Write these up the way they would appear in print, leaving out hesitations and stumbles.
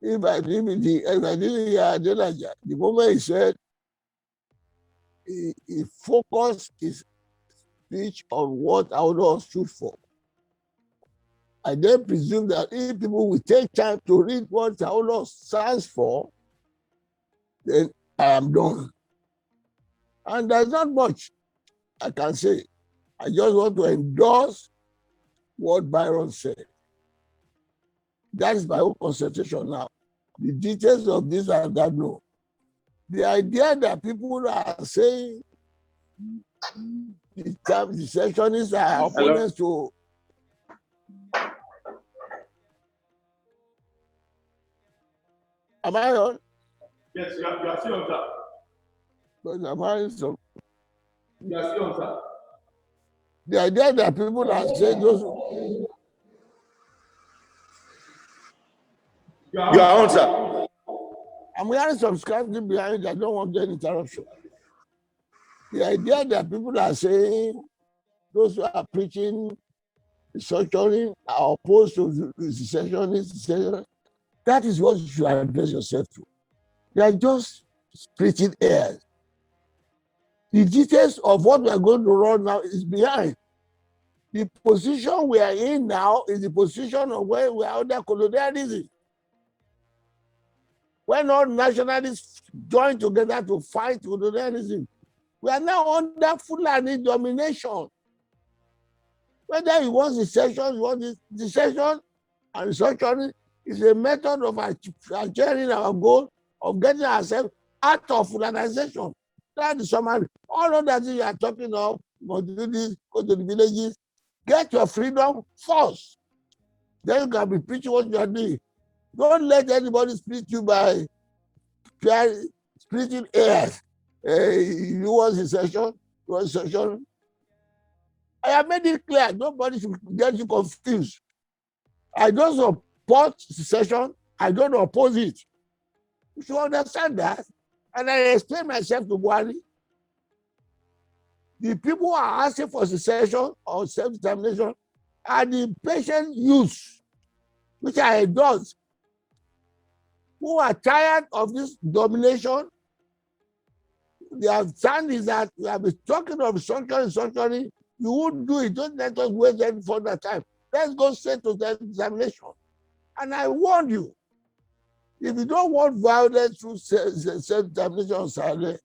if I didn't hear Adelaja, the moment he said he focused his speech on what Aulo stood for, I then presume that if people will take time to read what Aulo stands for, then I am done. And there's not much I can say. I just want to endorse what Byron said. That is my own concentration now. The details of this and that, no. The idea that people are saying the sectionists are opponents to. Am I on? Yes, you are still on, sir. But am I so? You are still on, sir. The idea that people are saying those. You are on, sir. I'm hearing some scripting behind it. I don't want any interruption. The idea that people are saying those who are preaching restructuring are opposed to the secessionists, that is what you should address yourself to. They are just splitting hairs. The details of what we are going to run now is behind. The position we are in now is the position of where we are under colonialism. When all nationalists join together to fight colonialism, we are now under Fulani domination. Whether you want secession, you want the secession and restructuring is a method of achieving our goal of getting ourselves out of Fulanization. That's the summary. All of that you are talking of, you must do this, go to the villages, get your freedom first. Then you can be preaching what you are doing. Don't let anybody split you by splitting hairs. You want secession, you want secession. I have made it clear, nobody should get you confused. I don't support secession, I don't oppose it. You should understand that. And I explain myself to Buhari. The people who are asking for secession or self-determination are the patient youths, which I endorse, who are tired of this domination. Their stand is that we have been talking of restructuring, you won't do it. Don't let us waste any further time. Let's go straight to self-determination. And I warn you, if you don't want violence through self-determination,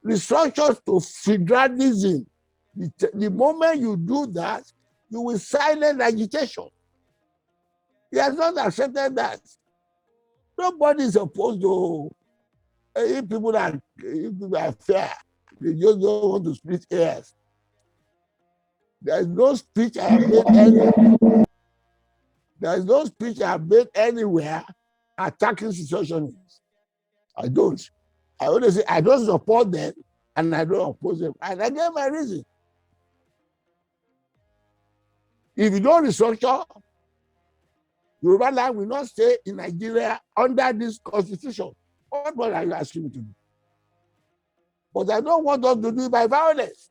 restructure to federalism. The moment you do that, you will silence agitation. He has not accepted that. Nobody is opposed to if people are fair. They just don't want to split hairs. There is no speech I have made anywhere. There is no speech I have made anywhere attacking secessionists. I don't. I always say I don't support them and I don't oppose them. And I gave my reason. If you don't restructure, Yoruba land will not stay in Nigeria under this constitution. What are you asking me to do? But I don't want us to do it by violence.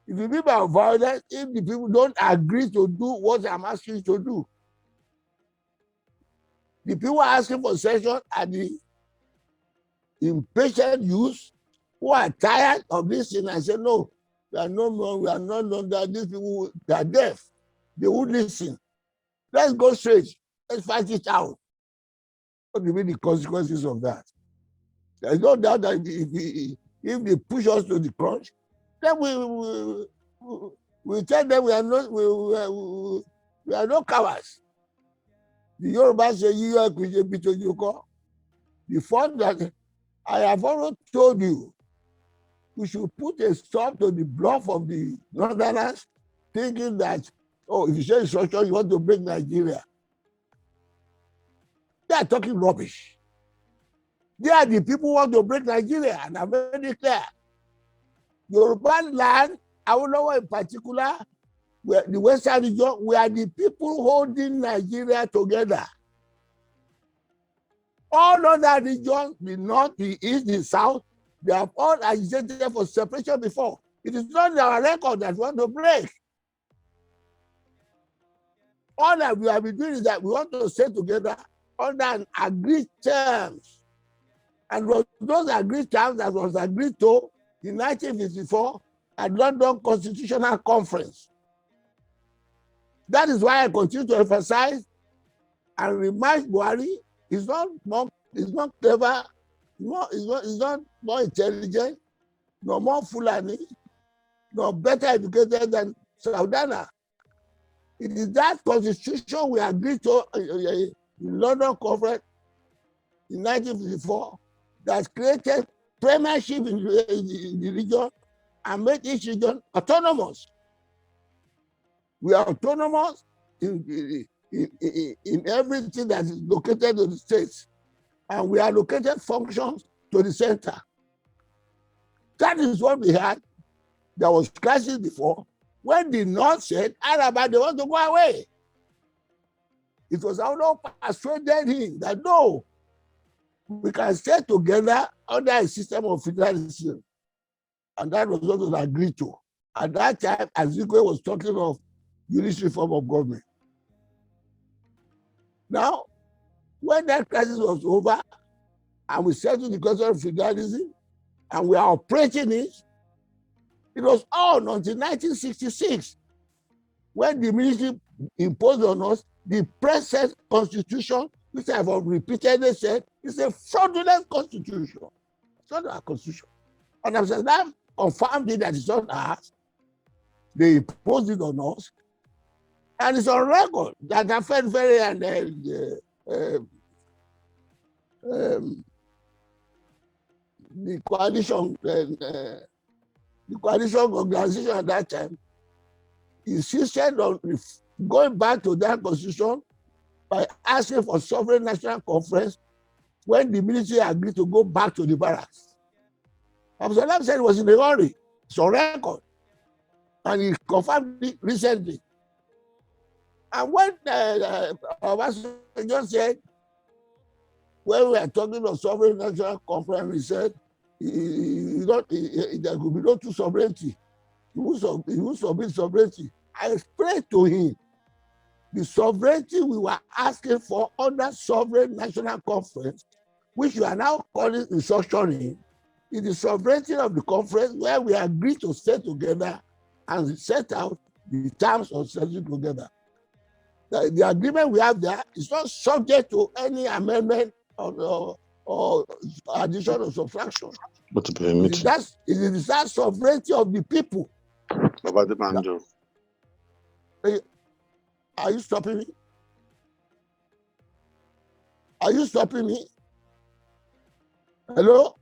If you do it by violence, if the people don't agree to do what I'm asking you to do, the people asking for session are the impatient youths who are tired of this thing and say, no, we are no longer, these people, they are deaf. They won't listen. Let's go straight. Let's fight it out. What will be the consequences of that? There's no doubt that if they push us to the crunch, then we tell them we are no cowards. The Yoruba say, the fact that I have already told you, we should put a stop to the bluff of the Northerners, thinking that, oh, if you say restructure, you want to break Nigeria. They are talking rubbish. They are the people who want to break Nigeria, and I'm very clear. Yoruba land, Awolowo in particular, the Western region, we are the people holding Nigeria together. All other regions, the north, the east, the south, they have all agitated for separation before. It is not our record that we want to break. All that we have been doing is that we want to stay together under an agreed terms. And those agreed terms that was agreed to in 1954 at London Constitutional Conference. That is why I continue to emphasize and remind Buhari is not clever, is not more intelligent, nor more Fulani, nor better educated than Saudana. It is that constitution we agreed to in London Conference in 1954 that created premiership in the region and made each region autonomous. We are autonomous in everything that is located in the states, and we allocated functions to the center. That is what we had. There was crisis before. When the North said, Araba, they want to go away. It was our persuaded him that no, we can stay together under a system of federalism. And that was what was agreed to. At that time, Azikwe was talking of unitary form of government. Now, when that crisis was over, and we settled the question of federalism, and we are operating it, it was on until 1966, when the military imposed on us the present constitution, which I have repeatedly said is a fraudulent constitution. It's not our constitution. And as that confirmed it that it's not ours, they imposed it on us. And it's on record that I felt very the coalition organization at that time insisted on going back to that constitution by asking for sovereign national conference when the military agreed to go back to the barracks. Absalom said it was in a hurry. It's on record. And he confirmed it recently. And when Obasanjo said, when we are talking of sovereign national conference, he said, there could be no true sovereignty. He will submit sovereignty. I explained to him the sovereignty we were asking for under sovereign national conference, which you are now calling restructuring, is the sovereignty of the conference where we agree to stay together and set out the terms of settling together. The agreement we have there is not subject to any amendment or addition or subtraction. But to permit it is that sovereignty of the people. Ayo Adebanjo. Are you stopping me? Are you stopping me? Hello?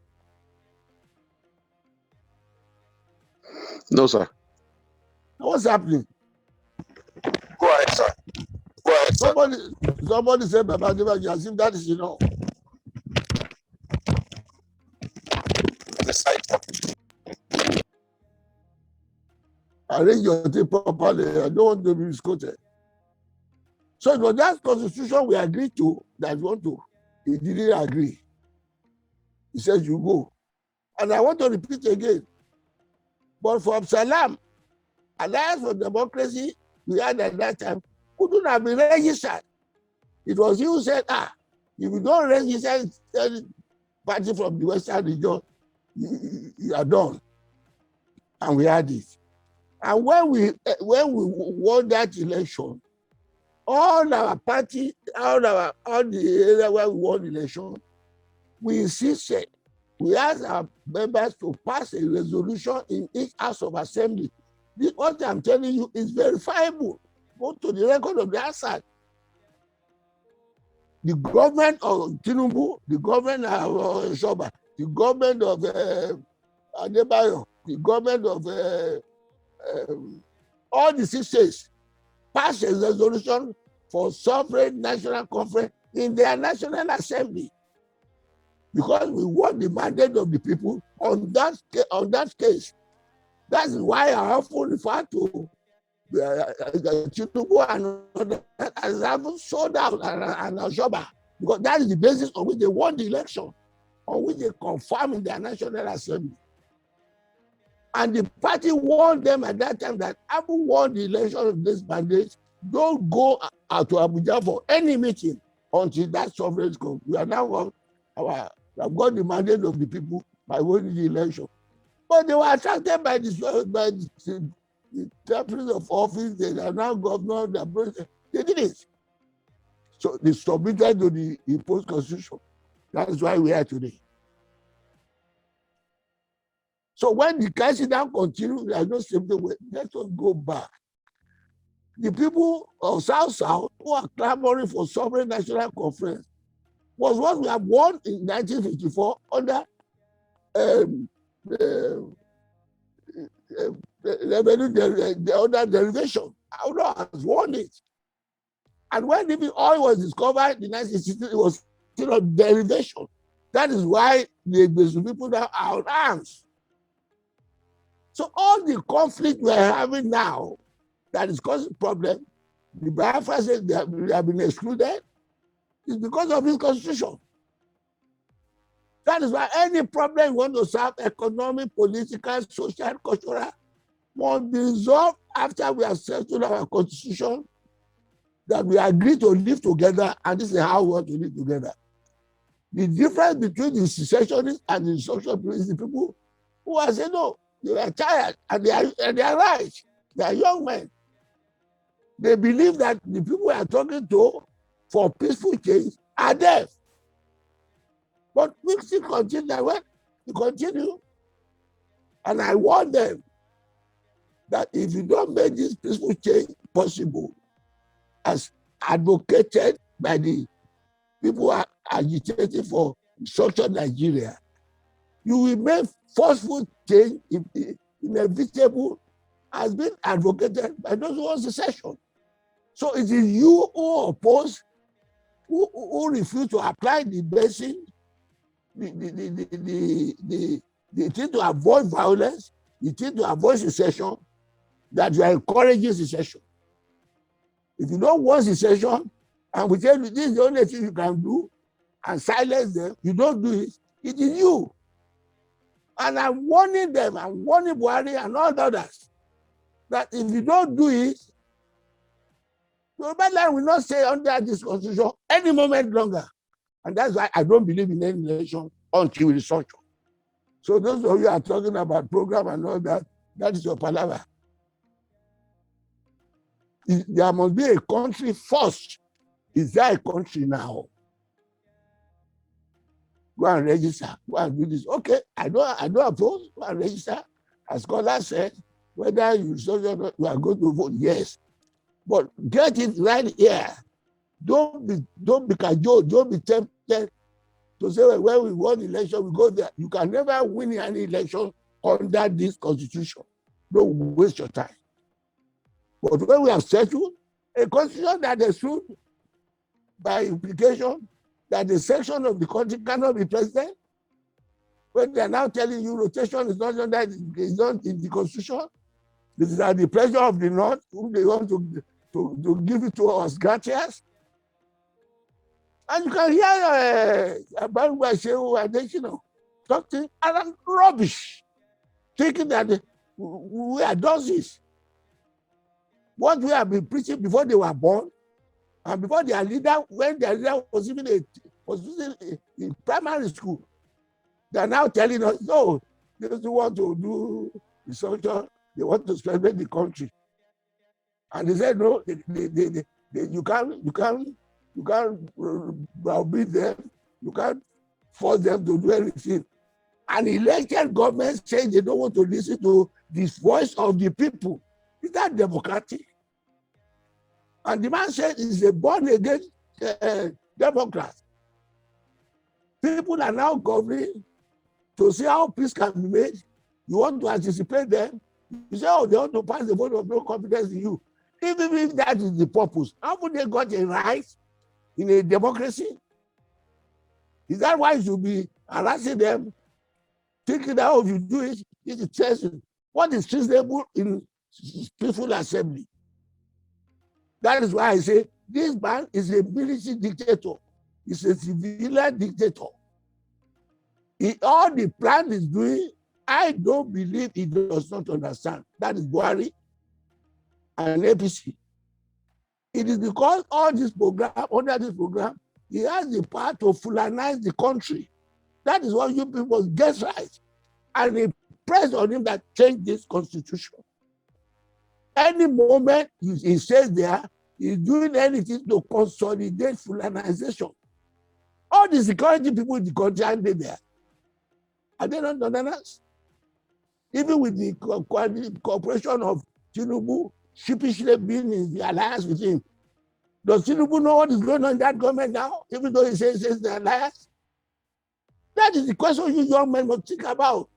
No, sir. What's happening? Go ahead, sir. Go ahead, sir. Somebody said, Baba Adebanjo, as if that is enough. Arrange your thing properly. I don't want to be misquoted. So it was that constitution we agreed to that we want to. He didn't agree. He said, you go. And I want to repeat again. But for Absalom, Alliance for Democracy, we had at that time, couldn't have been registered. It was you who said, if you don't register any party from the Western region, you are done. And we had it. And when we won that election, all our party, all the area where we won the election, we insisted, we asked our members to pass a resolution in each House of Assembly. What I'm telling you is verifiable. Go to the record of the Assad. The government of Tinubu, the government of Shoba, the government of Adebayo, the government of all the 6 states passed a resolution for sovereign national conference in their National Assembly, because we want the mandate of the people on that case. That's why I often refer to Tinubu and others as having sold out and Shoba, because that is the basis on which they won the election, on which they confirmed in their National Assembly. And the party warned them at that time that having won the election of this mandate, don't go out to Abuja for any meeting until that sovereign comes. We are now on we have got the mandate of the people by winning the election. But they were attracted by the terms of office. They are now governor, they are president. They did it. So they submitted to the imposed constitution. That is why we are today. So when the crisis now continues, there is no simple way. Let us go back. The people of South who are clamoring for sovereign national conference was what we have won in 1954 under the other derivation. Our has won it. And when the oil was discovered in 1960, it was still a derivation. That is why the people now are on arms. So all the conflict we are having now that is causing problem, the Biafra says they have been excluded, is because of this constitution. That is why any problem you want to solve, economic, political, social, cultural, must be resolved after we have settled our constitution, that we agree to live together, and this is how we want to live together. The difference between the secessionists and the social is the people who are saying, no, they are tired, and they are right. They are young men. They believe that the people we are talking to for peaceful change are deaf. But we still continue. Well, we continue. And I warn them that if you don't make this peaceful change possible, as advocated by the people who are agitating for structured Nigeria, you will make forceful change inevitable, has been advocated by those who want secession. So it is you who oppose, who refuse to apply the basic, the thing to avoid violence, the thing to avoid secession, that you are encouraging secession. If you don't want secession, and we tell you this is the only thing you can do, and silence them, you don't do it, it is you. And I'm warning them, I'm warning Buhari and all others, that if you don't do it, Yoruba land will not stay under this constitution any moment longer. And that's why I don't believe in any election until we restructure. So those of you are talking about program and all that, that is your palaver. There must be a country first. Is there a country now? Go and register. Go and do this. Okay, I don't oppose. Go and register. As Koya said, whether you are going to vote, yes. But get it right here. Don't be cajoled. Don't be tempted to say, well, when we won the election, we go there. You can never win any election under this constitution. Don't waste your time. But when we have settled a constitution that is true by implication that the section of the country cannot be president, when they are now telling you rotation is not under, is not in the constitution, this is at the pleasure of the North, whom they want to give it to us gratis. And you can hear about talking around rubbish, thinking that we are dozens. What we have been preaching before they were born, and before their leader, when their leader was even in primary school, they are now telling us, no, they don't want to do restructure, they want to spend the country. And they said, no, you can't browbeat them, you can't force them to do anything. And elected government saying they don't want to listen to the voice of the people. Is that democratic? And the man said he's a born-again Democrat. People are now governing to see how peace can be made. You want to anticipate them. You say, oh, they want to pass the vote of no confidence in you. Even if that is the purpose, how would they got a right in a democracy? Is that why you should be harassing them, thinking that, oh, if you do it, it's a test. What is reasonable in peaceful assembly? That is why I say this man is a military dictator. He's a civilian dictator. All the plan is doing, I don't believe he does not understand. That is Buhari and APC. It is because all this program, under this program, he has the power to Fulanize the country. That is what you people get right. And he pressed on him that change this constitution. Any moment he says there, he's doing anything to consolidate Fulanization. All the security people in the country are there. Are they not Northerners? Even with the cooperation of Tinubu sheepishly being in the alliance with him, does Tinubu know what is going on in that government now, even though he says the alliance? That is the question you young men must think about.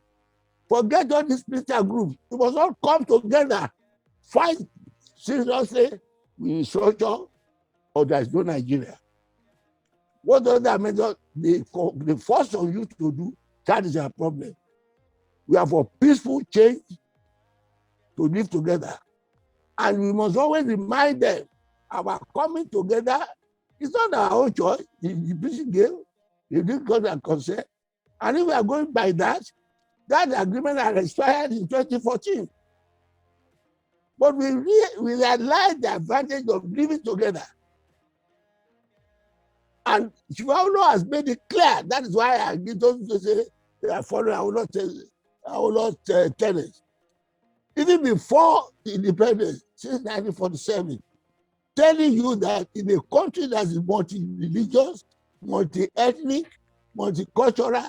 Forget all these political groups. We must all come together, fight seriously with structure, or there is no Nigeria. What other measures they force on you to do, that is our problem. We are for peaceful change to live together. And we must always remind them about coming together. It's not our own choice. The peace game, they didn't got their consent. And if we are going by that agreement had expired in 2014. But we realize the advantage of living together. And Shivaulo has made it clear. That is why I don't say they are foreign. I will not tell it. Even before independence, since 1947, telling you that in a country that is multi-religious, multi-ethnic, multicultural,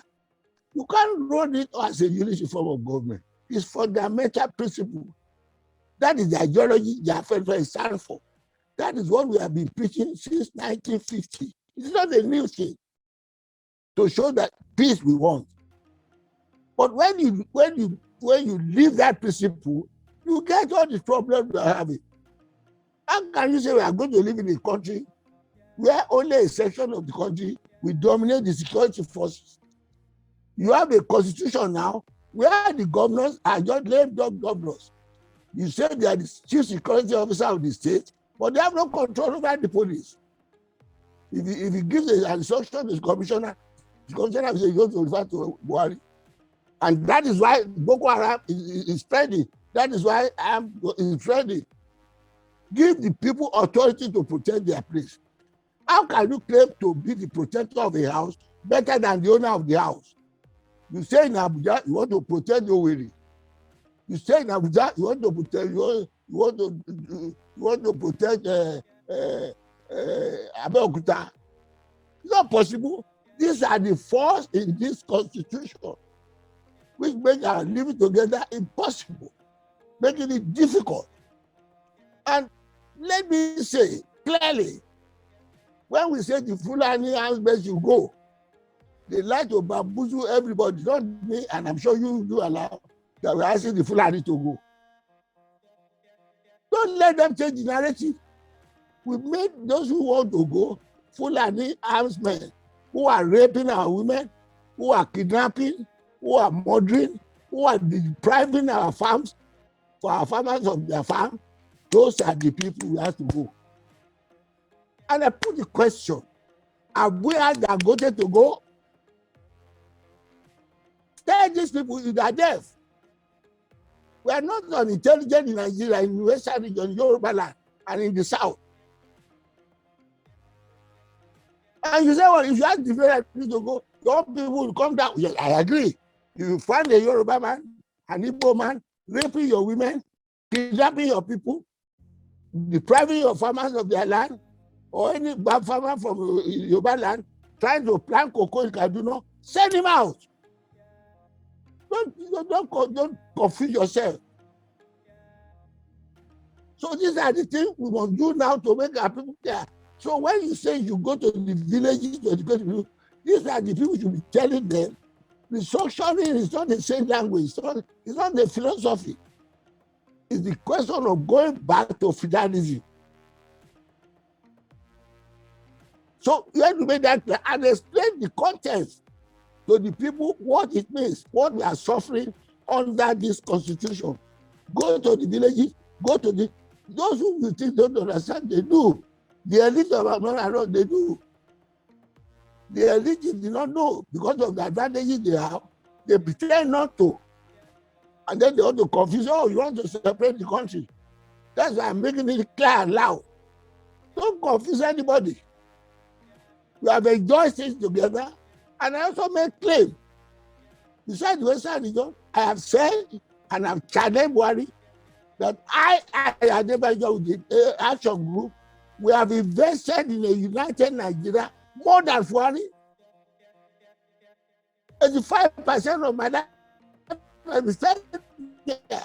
you can't run it as a unity form of government. It's fundamental principle. That is the ideology the FFA stands for. That is what we have been preaching since 1950. It's not a new thing to show that peace we want. But when you leave that principle, you get all the problems we are having. How can you say we are going to live in a country where only a section of the country will dominate the security forces? You have a constitution now where the governors are just lame dog governors. You say they are the chief security officer of the state, but they have no control over the police. If he gives an instruction to the commissioner will say you go to refer to Buhari. And that is why Boko Haram is spreading. That is why is spreading. Give the people authority to protect their place. How can you claim to be the protector of a house better than the owner of the house? You say in Abuja you want to protect Owerri. You say in Abuja you want to protect Abeokuta. It's not possible. These are the force in this constitution which make our living together impossible, making it difficult. And let me say clearly, when we say the Fulani husbands should go, they like to bamboozle everybody, not me, and I'm sure you do allow that we're asking the Fulani to go. Don't let them change the narrative. We made those who want to go Fulani armsmen who are raping our women, who are kidnapping, who are murdering, who are depriving our farms for our farmers of their farm. Those are the people we have to go. And I put the question, have we had Dangote to go? Tell these people they are deaf. We are not unintelligent in Nigeria, in the Western region, Yoruba land, and in the South. And you say, well, if you have different people to go, your people will come down. Yes, I agree. You find a Yoruba man, an Igbo man, raping your women, kidnapping your people, depriving your farmers of their land, or any bad farmer from Yoruba land trying to plant cocoa in Kaduna, send him out. Don't confuse yourself. So these are the things we must do now to make our people care. So when you say you go to the villages to educate people, these are the people you should be telling them. Restructuring is not the same language. It's not the philosophy. It's the question of going back to feudalism. So you have to make that clear and explain the context to the people, what it means, what we are suffering under this constitution. Go to the villages, go to those who you think don't understand, they do. The elite of America, they do. The elite did not know because of the advantages they have. They pretend not to. And then they want to confuse, oh, you want to separate the country. That's why I'm making it clear and loud Don't confuse anybody. We have enjoyed things together, and I also make claim. Besides the Western region, I have said and I've challenged Buhari that I Ayo Adebanjo with the Action Group, we have invested in a united Nigeria more than Buhari. 85% of my life I invested there.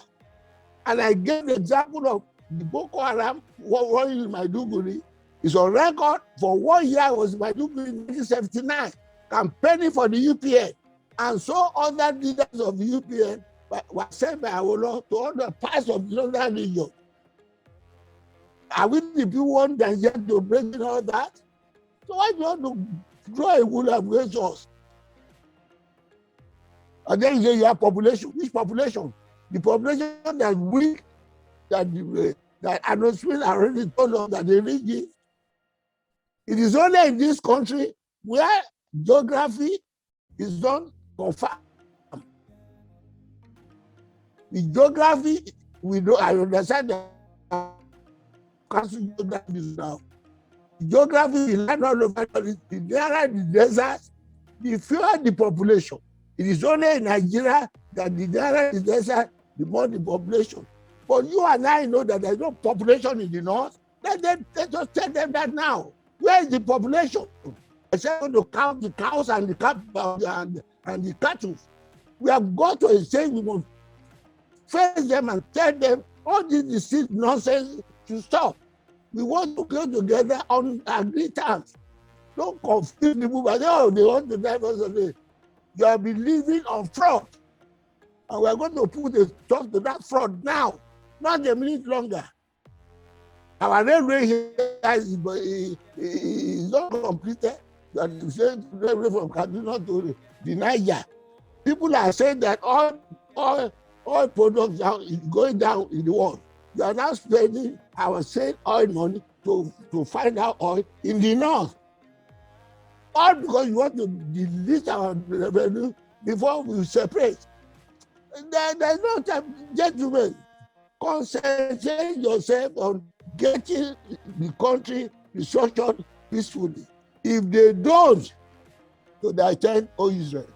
And I gave the example of the Boko Haram war in Maiduguri. It's on record for 1 year I was in Maiduguri in 1979, campaigning for the UPN. And so other leaders of the UPN were sent by Awolowo to other parts of the northern region. Are we the people want Nigeria to break in all that? So why do you want to draw a wool against us? And then you have population. Which population? The population that weak, that announcement already told us that they reach it. It is only in this country where geography is not confirmed. The geography, we know, I understand that geography is now. The geography is not all over the nearer the desert, the fewer the population. It is only in Nigeria that the nearer the desert, the more the population. But you and I know that there's no population in the north. Let just tell them that now. Where is the population? I said to count the cows and the cattle. We have got to a stage we must face them and tell them all this nonsense to stop. We want to go together on agreed terms. Don't confuse people by they want to dive us away. You are believing on fraud. And we are going to put a stop to that fraud now, not a minute longer. Our railway here is not completed. You are saying railway from Kaduna to the Niger. People are saying that all products is going down in the world. You are now spending our same oil money to find out oil in the north. All because you want to delete our revenue before we separate. There's no time, gentlemen. Concentrate yourself on getting the country restructured peacefully. If they don't, to the extent of Israel.